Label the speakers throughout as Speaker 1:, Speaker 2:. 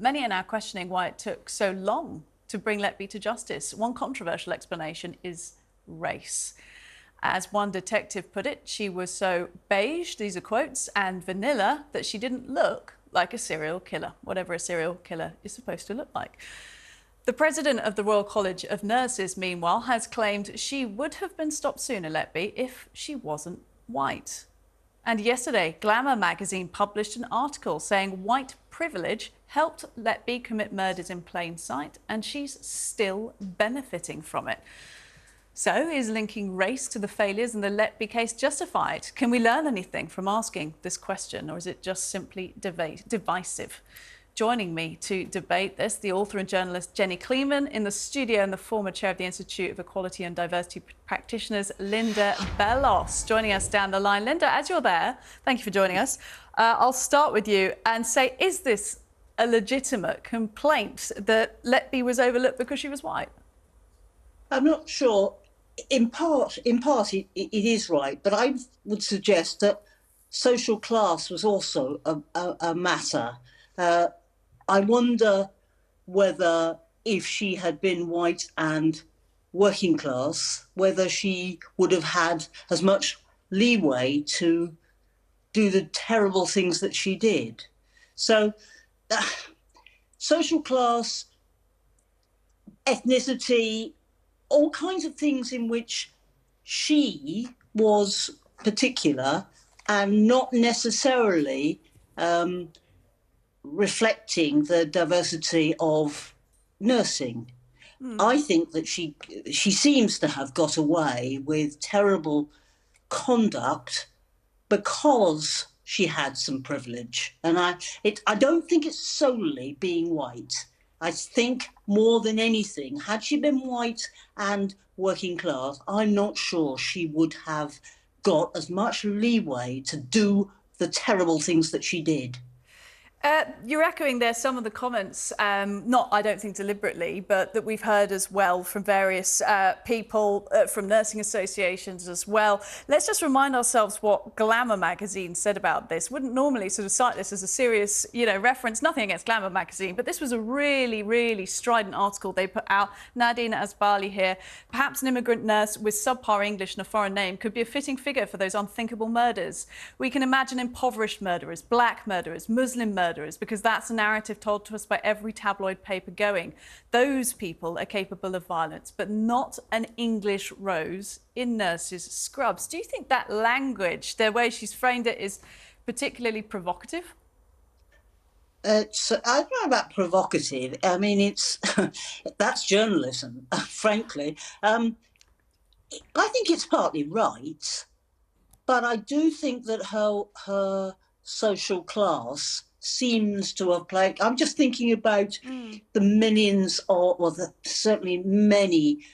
Speaker 1: Many are now questioning why it took so long to bring Letby to justice. One controversial explanation is race. As one detective put it, she was so beige, these are quotes, and vanilla that she didn't look like a serial killer, whatever a serial killer is supposed to look like. The president of the Royal College of Nurses, meanwhile, has claimed she would have been stopped sooner, Letby, if she wasn't white. And yesterday, Glamour magazine published an article saying white privilege helped Letby commit murders in plain sight, and she's still benefiting from it. So, is linking race to the failures in the Letby case justified? Can we learn anything from asking this question, or is it just simply divisive? Joining me to debate this, the author and journalist Jenny Kleeman, in the studio, and the former chair of the Institute of Equality and Diversity Practitioners, Linda Bellos, joining us down the line. Linda, as you're there, thank you for joining us. I'll start with you and say, is this a legitimate complaint that Letby was overlooked because she was white?
Speaker 2: I'm not sure. In part, it is right, but I would suggest that social class was also a matter. I wonder whether, if she had been white and working class, whether she would have had as much leeway to do the terrible things that she did. So, social class, ethnicity, all kinds of things in which she was particular and not necessarily reflecting the diversity of nursing. I think that she seems to have got away with terrible conduct because she had some privilege. And I don't think it's solely being white. I think more than anything, had she been white and working class, I'm not sure she would have got as much leeway to do the terrible things that she did.
Speaker 1: You're echoing there some of the comments, not, I don't think, deliberately, but that we've heard as well from various people, from nursing associations as well. Let's just remind ourselves what Glamour magazine said about this. Wouldn't normally sort of cite this as a serious, reference, nothing against Glamour magazine, but this was a really, really strident article they put out. Nadine Asbali here. Perhaps an immigrant nurse with subpar English and a foreign name could be a fitting figure for those unthinkable murders. We can imagine impoverished murderers, black murderers, Muslim murderers, because that's a narrative told to us by every tabloid paper going. Those people are capable of violence, but not an English Rose in nurses' scrubs. Do you think that language, the way she's framed it, is particularly provocative?
Speaker 2: I don't know about provocative. I mean, it's that's journalism, frankly. I think it's partly right, but I do think that her social class seems to have played. I'm just thinking about the millions certainly many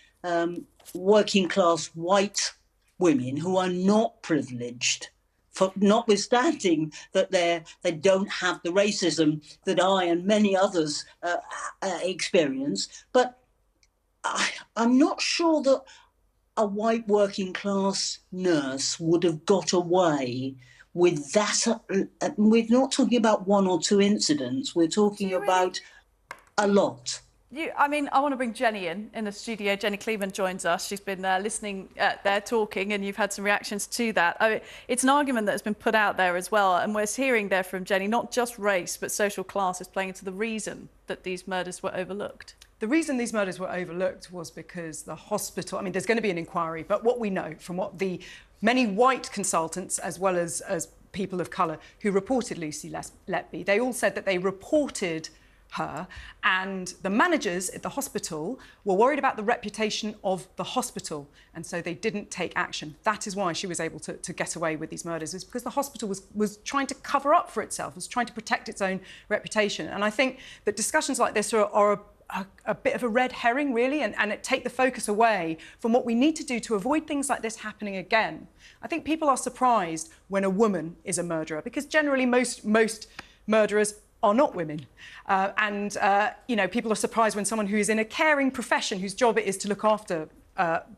Speaker 2: working class white women who are not privileged, for notwithstanding that they don't have the racism that I and many others experience. But I'm not sure that a white working class nurse would have got away with that. We're not talking about one or two incidents. We're talking about a lot.
Speaker 1: I want to bring Jenny in the studio. Jenny Kleeman joins us. She's been listening there, talking, and you've had some reactions to that. It's an argument that has been put out there as well, and we're hearing there from Jenny, not just race, but social class is playing into the reason that these murders were overlooked.
Speaker 3: The reason these murders were overlooked was because the hospital, there's going to be an inquiry, but what we know from what the many white consultants, as well as people of colour who reported Lucy Letby, they all said that they reported her, and the managers at the hospital were worried about the reputation of the hospital, and so they didn't take action. That is why she was able to get away with these murders, is because the hospital was trying to cover up for itself, was trying to protect its own reputation. And I think that discussions like this are a bit of a red herring, really, and it take the focus away from what we need to do to avoid things like this happening again. I think people are surprised when a woman is a murderer, because generally most murderers are not women. People are surprised when someone who is in a caring profession, whose job it is to look after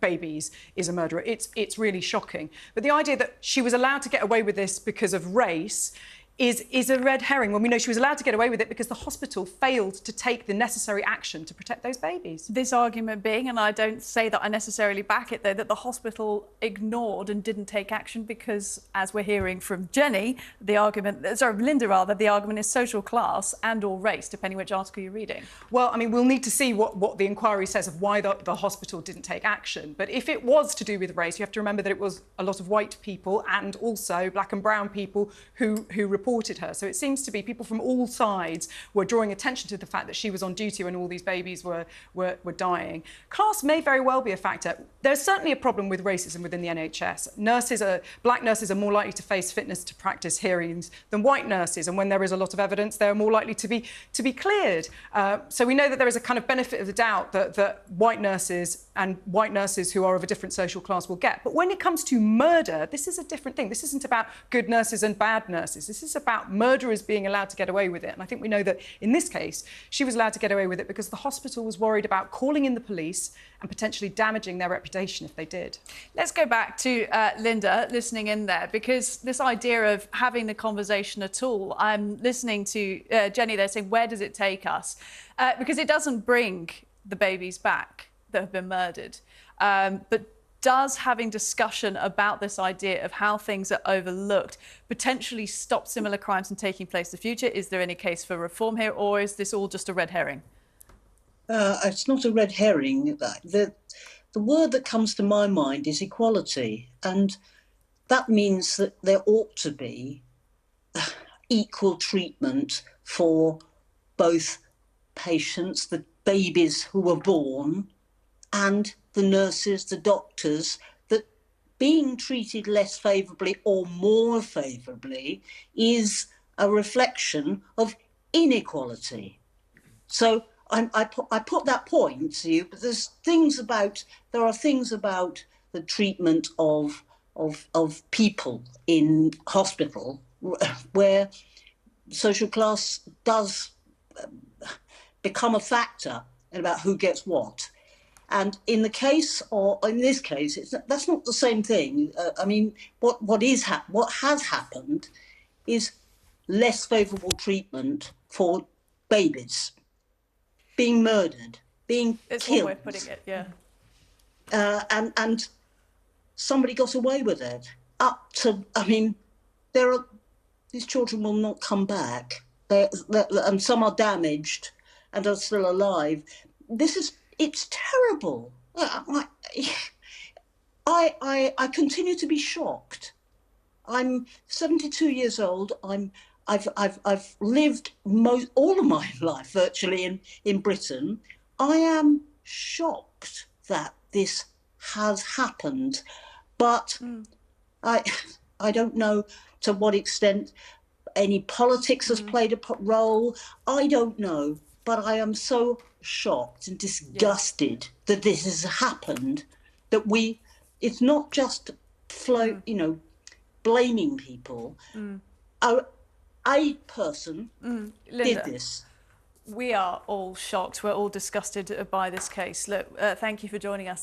Speaker 3: babies, is a murderer. It's really shocking. But the idea that she was allowed to get away with this because of race is a red herring when we know she was allowed to get away with it because the hospital failed to take the necessary action to protect those babies.
Speaker 1: This argument being, and I don't say that I necessarily back it though, that the hospital ignored and didn't take action because, as we're hearing from Linda rather, the argument is social class and or race, depending which article you're reading.
Speaker 3: Well, I mean, we'll need to see what the inquiry says of why the hospital didn't take action. But if it was to do with race, you have to remember that it was a lot of white people and also black and brown people who reported her. So it seems to be people from all sides were drawing attention to the fact that she was on duty when all these babies were dying. Class may very well be a factor. There's certainly a problem with racism within the NHS. Black nurses are more likely to face fitness to practice hearings than white nurses, and when there is a lot of evidence, they're more likely to be cleared. So we know that there is a kind of benefit of the doubt that white nurses who are of a different social class will get. But when it comes to murder, this is a different thing. This isn't about good nurses and bad nurses. This is about murderers being allowed to get away with it. And I think we know that in this case, she was allowed to get away with it because the hospital was worried about calling in the police and potentially damaging their reputation if they did.
Speaker 1: Let's go back to Linda, listening in there, because this idea of having the conversation at all, I'm listening to Jenny there saying, where does it take us? Because it doesn't bring the babies back that have been murdered. But does having discussion about this idea of how things are overlooked potentially stop similar crimes from taking place in the future? Is there any case for reform here, or is this all just a red herring?
Speaker 2: It's not a red herring. The word that comes to my mind is equality, and that means that there ought to be equal treatment for both patients, the babies who were born, and the nurses, the doctors, that being treated less favourably or more favourably is a reflection of inequality. So I put that point to you, but there are things about the treatment of people in hospital where social class does become a factor about who gets what. And in this case, that's not the same thing. I mean, what has happened is less favourable treatment for babies being murdered, being
Speaker 1: It's
Speaker 2: killed.
Speaker 1: one way of putting it, yeah.
Speaker 2: And somebody got away with it. These children will not come back. And some are damaged and are still alive. It's terrible. I continue to be shocked. I'm 72 years old. I've lived all of my life virtually in Britain. I am shocked that this has happened, but I don't know to what extent any politics has played a role. I don't know, but I am so shocked and disgusted that this has happened. That it's not just blaming people. A person
Speaker 1: Linda,
Speaker 2: did this.
Speaker 1: We are all shocked. We're all disgusted by this case. Look, thank you for joining us.